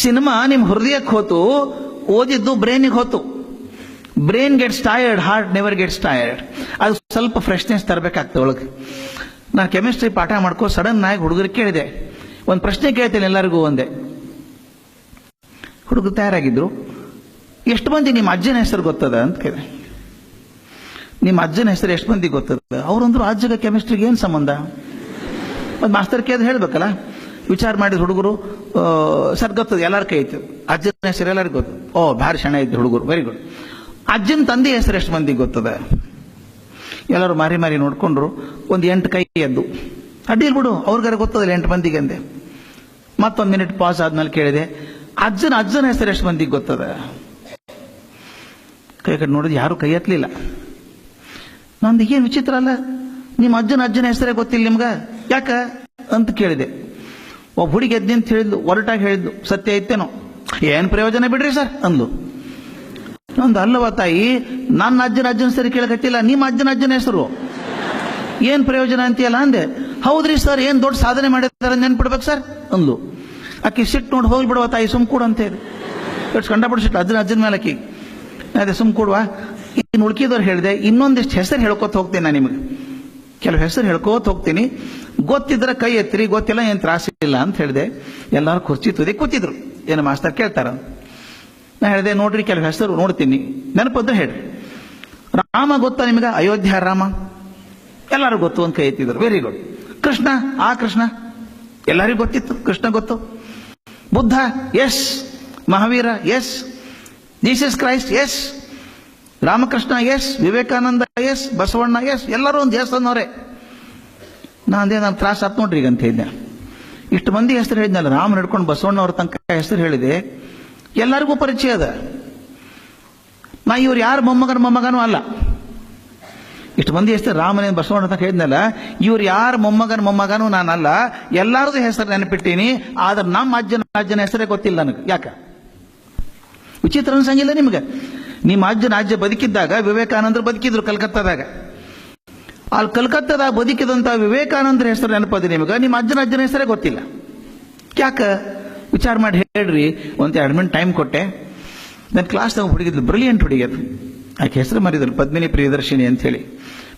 Cinema ನಿಮ್ಮ ಹೃದಯಕ್ಕೆ ಹೋತು, ಓದಿದ್ದು ಬ್ರೈನಿಗೆ ಹೋತು. Brain gets tired, heart never gets tired. ಅದು ಸ್ವಲ್ಪ ಫ್ರೆಶ್ನೆಸ್ ತರಬೇಕಾಗ್ತದೆ ಒಳಗೆ. ನಾನು ಕೆಮಿಸ್ಟ್ರಿ ಪಾಠ ಮಾಡ್ಕೋ ಸಡನ್ ಆಗಿ ಹುಡುಗರಿಗೆ ಕೇಳಿದೆ, ಒಂದು ಪ್ರಶ್ನೆ ಕೇಳ್ತೇನೆ ಎಲ್ಲರಿಗೂ ಒಂದೇ. ಹುಡುಗರು ತಯಾರಾಗಿದ್ರು. ಎಷ್ಟು ಮಂದಿ ನಿಮ್ಮ ಅಜ್ಜನ ಹೆಸರು ಗೊತ್ತದ ಅಂತ ಕೇಳಿದೆ. ನಿಮ್ಮ ಅಜ್ಜನ ಹೆಸರು ಎಷ್ಟು ಮಂದಿ ಗೊತ್ತದ? ಅವ್ರಂದ್ರು ಅಜ್ಜಗ ಕೆಮಿಸ್ಟ್ರಿಗೆ ಏನು ಸಂಬಂಧ? ಒಂದು ಮಾಸ್ತರ್ ಕೇಳಿದ್ರೆ ಹೇಳ್ಬೇಕಲ್ಲ. ವಿಚಾರ ಮಾಡಿದ ಹುಡುಗರು, ಸರ್ ಗೊತ್ತದ, ಎಲ್ಲರ ಕೈ ಇತ್ತು. ಅಜ್ಜನ ಹೆಸರು ಎಲ್ಲರಿಗೂ ಗೊತ್ತು. ಓ ಭಾರಿ ಶಣ ಇದ್ದು ಹುಡುಗರು, ವೆರಿ ಗುಡ್. ಅಜ್ಜನ ತಂದೆ ಹೆಸರು ಎಷ್ಟು ಮಂದಿಗೆ ಗೊತ್ತದ? ಎಲ್ಲರೂ ಮಾರಿ ಮಾರಿ ನೋಡ್ಕೊಂಡ್ರು. ಒಂದು 8 ಕೈ ಎದ್ದು. ಅಡ್ಡಿಲ್ ಬಿಡು, ಅವ್ರಿಗಾರ ಗೊತ್ತದಿಲ್ಲ 8 ಮಂದಿಗೆ ಅಂದೆ. ಮತ್ತೊಂದು ಮಿನಿಟ್ ಪಾಸ್ ಆದ್ಮೇಲೆ ಕೇಳಿದೆ, ಅಜ್ಜನ ಹೆಸರು ಎಷ್ಟು ಮಂದಿಗೆ ಗೊತ್ತದ? ಕೈ ಕಡೆ ನೋಡಿದ್ರೆ ಯಾರು ಕೈ ಎತ್ತಲಿಲ್ಲ. ನಂದು ಏನು ವಿಚಿತ್ರ ಅಲ್ಲ, ನಿಮ್ಮ ಅಜ್ಜನ ಹೆಸರೇ ಗೊತ್ತಿಲ್ಲ ನಿಮ್ಗ, ಯಾಕ ಅಂತ ಕೇಳಿದೆ. ಒಬ್ಬ ಹುಡುಗಿ ಎದ್ದಿ ಅಂತ ಹೇಳಿದ್ಲು, ಒರಟಾಗಿ ಹೇಳಿದ್ಲು, ಸತ್ಯ ಐತೇನೋ. ಏನು ಪ್ರಯೋಜನ ಬಿಡ್ರಿ ಸರ್ ಅಂದ್ಲು. ನಂದು ಅಲ್ಲವ ತಾಯಿ, ನನ್ನ ಅಜ್ಜನ ಸರಿ ಕೇಳಕತ್ತಿಲ್ಲ, ನಿಮ್ಮ ಅಜ್ಜನ ಹೆಸರು ಏನ್ ಪ್ರಯೋಜನ ಅಂತೀಯಲ್ಲ ಅಂದೆ. ಹೌದ್ರಿ ಸರ್, ಏನ್ ದೊಡ್ಡ ಸಾಧನೆ ಮಾಡಿದಾರೆ ನೆನ್ಪಿಡ್ಬೇಕು ಸರ್ ಅಂದ್ಲು. ಆಕಿ ಸಿಟ್ಟು ನೋಡಿ, ಹೋಗಿ ಬಿಡುವ ತಾಯಿ, ಸುಮ್ ಕೂಡ ಅಂತ ಹೇಳಿ ಎಷ್ಟು ಕಂಡಪಟ್ಟು ಸಿಟ್ಟು ಅಜ್ಜನ ಮೇಲೆ ಆಕಿ. ಅದೇ ಸುಮ್ ಕೊಡುವ. ಇನ್ನು ಉಳ್ಕಿದವ್ರು ಹೇಳಿದೆ, ಇನ್ನೊಂದಿಷ್ಟು ಹೆಸರು ಹೇಳ್ಕೊತ ಹೋಗ್ತೇನೆ ನಾನು ನಿಮಗೆ, ಕೆಲವು ಹೆಸರು ಹೇಳ್ಕೋತ ಹೋಗ್ತೀನಿ, ಗೊತ್ತಿದ್ರೆ ಕೈ ಎತ್ತಿರಿ, ಗೊತ್ತಿಲ್ಲ ಏನು ತ್ರಾಸಿಲ್ಲ ಅಂತ ಹೇಳಿದೆ. ಎಲ್ಲರೂ ಕುರ್ಚಿ ತುದಿ ಕೂತಿದ್ರು. ಏನು ಮಾಸ್ತರ್ ಕೇಳ್ತಾರ? ನಾ ಹೇಳಿದೆ, ನೋಡ್ರಿ ಕೆಲವು ಹೆಸರು ನೋಡ್ತೀನಿ, ನೆನಪದ್ರೆ ಹೇಳ್ರಿ. ರಾಮ ಗೊತ್ತಾ ನಿಮಗೆ? ಅಯೋಧ್ಯ ರಾಮ ಎಲ್ಲರೂ ಗೊತ್ತು ಅಂತ ಕೈ ಎತ್ತಿದ್ರು. Very good. ಕೃಷ್ಣ, ಆ ಕೃಷ್ಣ ಎಲ್ಲರಿಗೂ ಗೊತ್ತಿತ್ತು, ಕೃಷ್ಣ ಗೊತ್ತು. Buddha, yes. Mahavira, yes. Jesus Christ, yes. Ramakrishna, yes. Vivekananda, yes. Basavanna, yes. ಎಲ್ಲರೂ ಒಂದು ಎಸ್ ಅನ್ನೋರೆ. ನಾನು ತ್ರಾಸ ಆತ್ ನೋಡ್ರಿ ಈಗ ಅಂತ ಹೇಳಿದ್ದೆ. ಇಷ್ಟು ಮಂದಿ ಹೆಸರು ಹೇಳಿದ್ನಲ್ಲ, ರಾಮ ನಡ್ಕೊಂಡು ಬಸವಣ್ಣ ಅವ್ರ ತನಕ ಹೆಸರು ಹೇಳಿದೆ, ಎಲ್ಲರಿಗೂ ಪರಿಚಯ ಅದ. ನಾ ಇವ್ರು ಯಾರು ಮೊಮ್ಮಗನೂ ಅಲ್ಲ. ಇಷ್ಟು ಮಂದಿ ಹೆಸರು ರಾಮನೇ ಬಸವಣ್ಣ ತನಕ ಹೇಳಿದ್ನಲ್ಲ, ಇವ್ರು ಯಾರು ಮೊಮ್ಮಗನೂ ನಾನಲ್ಲ. ಎಲ್ಲರದು ಹೆಸರು ನೆನಪಿಟ್ಟೀನಿ, ಆದ್ರೆ ನಮ್ಮ ಅಜ್ಜನ ಹೆಸರೇ ಗೊತ್ತಿಲ್ಲ ನನಗೆ. ಯಾಕ? ವಿಚಿತ್ರ ಅನ್ಸಂಗಿಲ್ಲ ನಿಮ್ಗೆ? ನಿಮ್ಮ ಅಜ್ಜ ಬದುಕಿದ್ದಾಗ ವಿವೇಕಾನಂದರು ಬದುಕಿದ್ರು ಕಲ್ಕತ್ತಾದಾಗ. ಅಲ್ಲಿ ಕಲ್ಕತ್ತಾದಾಗ ಬದುಕಿದಂತ ವಿವೇಕಾನಂದರ ಹೆಸರು ನೆನಪದ ನಿಮಗೆ, ನಿಮ್ಮ ಅಜ್ಜನ ಹೆಸರೇ ಗೊತ್ತಿಲ್ಲ. ಯಾಕ? ವಿಚಾರ ಮಾಡಿ ಹೇಳ್ರಿ. ಒಂದು 2 ಮಿನಿಟ್ ಟೈಮ್ ಕೊಟ್ಟೆ. ನನ್ನ ಕ್ಲಾಸ್ನಾಗ ಹುಡುಗಿದ್ಲು, ಬ್ರಿಲಿಯಂಟ್ ಹುಡುಗಿ. ಅದು ಆಕೆ ಹೆಸರು ಮರಿದ್ರು, ಪದ್ಮಿನಿ ಪ್ರಿಯದರ್ಶಿನಿ ಅಂತ ಹೇಳಿ.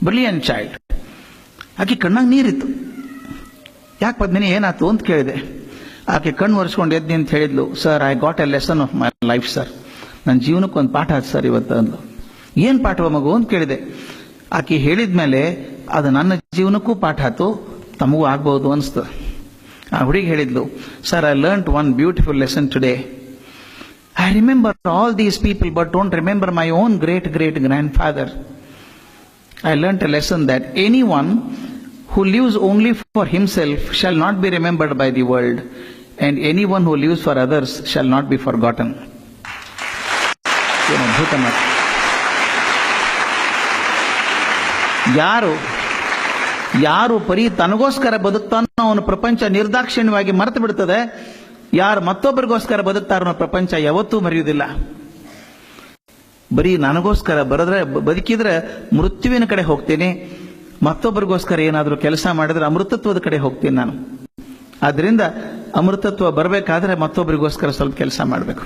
Brilliant child. ಆಕೆ ಕಣ್ಣಾಗ ನೀರಿತ್ತು. ಯಾಕೆ ಪದ್ಮಿನಿ, ಏನಾಯ್ತು ಅಂತ ಕೇಳಿದೆ. ಆಕೆ ಕಣ್ಣು ಒರೆಸ್ಕೊಂಡು ಎದ್ದಿ ಅಂತ ಹೇಳಿದ್ಲು, sir, I got A lesson of my life sir. ನನ್ನ ಜೀವನಕ್ಕೆ ಒಂದು ಪಾಠ ಆಯ್ತು ಸರ್ ಇವತ್ತು ಅಂದ್ಲು. ಏನು ಪಾಠವ ಮಗು ಅಂತ ಕೇಳಿದೆ. ಆಕೆ ಹೇಳಿದ್ಮೇಲೆ ಅದು ನನ್ನ ಜೀವನಕ್ಕೂ ಪಾಠ ಆಯ್ತು, ತಮಗೂ ಆಗ್ಬಹುದು ಅನಿಸ್ತು. ಆ ಹುಡುಗಿ ಹೇಳಿದ್ಲು, sir, I learned one beautiful lesson today. I remember all these people but don't remember my own great grand father. I learned A lesson that anyone who lives only for himself shall not be remembered by the world, and anyone who lives for others shall not be forgotten. ಏನು ಅದ್ಭುತ ಮಾತು. ಯಾರು ಪರಿ ತನಗೋಸ್ಕರ ಬದುಕ್ತಾನೋ ಅವನ ಪ್ರಪಂಚ ನಿರ್ದಾಕ್ಷಿಣ್ಯವಾಗಿ ಮರೆತು ಬಿಡ್ತದೆ. ಯಾರು ಮತ್ತೊಬ್ಬರಿಗೋಸ್ಕರ ಬದುಕ್ತಾರೋ ಪ್ರಪಂಚ ಯಾವತ್ತೂ ಮರೆಯುವುದಿಲ್ಲ. ಬರೀ ನನಗೋಸ್ಕರ ಬದುಕಿದ್ರೆ ಮೃತ್ಯುವಿನ ಕಡೆ ಹೋಗ್ತೀನಿ, ಮತ್ತೊಬ್ಬರಿಗೋಸ್ಕರ ಏನಾದರೂ ಕೆಲಸ ಮಾಡಿದ್ರೆ ಅಮೃತತ್ವದ ಕಡೆ ಹೋಗ್ತೀನಿ ನಾನು. ಆದ್ರಿಂದ ಅಮೃತತ್ವ ಬರಬೇಕಾದ್ರೆ ಮತ್ತೊಬ್ಬರಿಗೋಸ್ಕರ ಸ್ವಲ್ಪ ಕೆಲಸ ಮಾಡಬೇಕು.